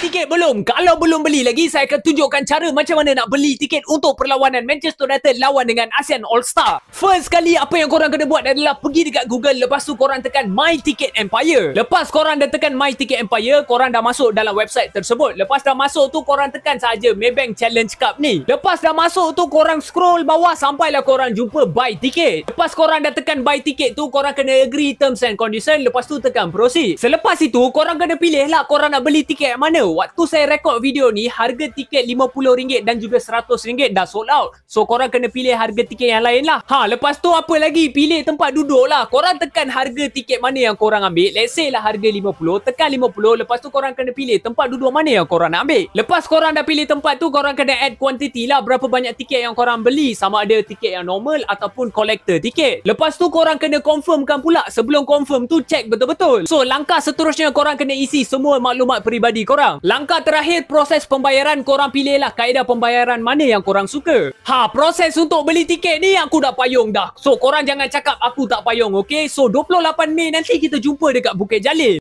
tiket belum? Kalau belum beli lagi, saya akan tunjukkan cara macam mana nak beli tiket untuk perlawanan Manchester United lawan dengan ASEAN All-Star. First kali, apa yang korang kena buat adalah pergi dekat Google, lepas tu korang tekan My Ticket Empire. Lepas korang dah tekan My Ticket Empire, korang dah masuk dalam website tersebut. Lepas dah masuk tu, korang tekan saja Maybank Challenge Cup ni. Lepas dah masuk tu, korang scroll bawah sampailah korang jumpa Buy Ticket. Lepas korang dah tekan Buy Ticket tu, korang kena agree terms and condition. Lepas tu tekan Proceed. Selepas itu, korang kena pilih lah korang nak beli tiket yang mana. Waktu saya rekod video ni, harga tiket RM50 dan juga RM100 dah sold out. So korang kena pilih harga tiket yang lain lah. Lepas tu apa lagi? Pilih tempat duduk lah. Korang tekan harga tiket mana yang korang ambil. Let's say lah harga RM50, tekan RM50. Lepas tu korang kena pilih tempat duduk mana yang korang nak ambil. Lepas korang dah pilih tempat tu, korang kena add quantity lah, berapa banyak tiket yang korang beli. Sama ada tiket yang normal ataupun collector tiket. Lepas tu korang kena confirmkan pula. Sebelum confirm tu, check betul-betul. So langkah seterusnya, korang kena isi semua maklumat peribadi korang. Langkah terakhir, proses pembayaran. Korang pilihlah kaedah pembayaran mana yang korang suka. Proses untuk beli tiket ni aku dah payung dah. So korang jangan cakap aku tak payung, okay? So 28 Mei nanti kita jumpa dekat Bukit Jalil.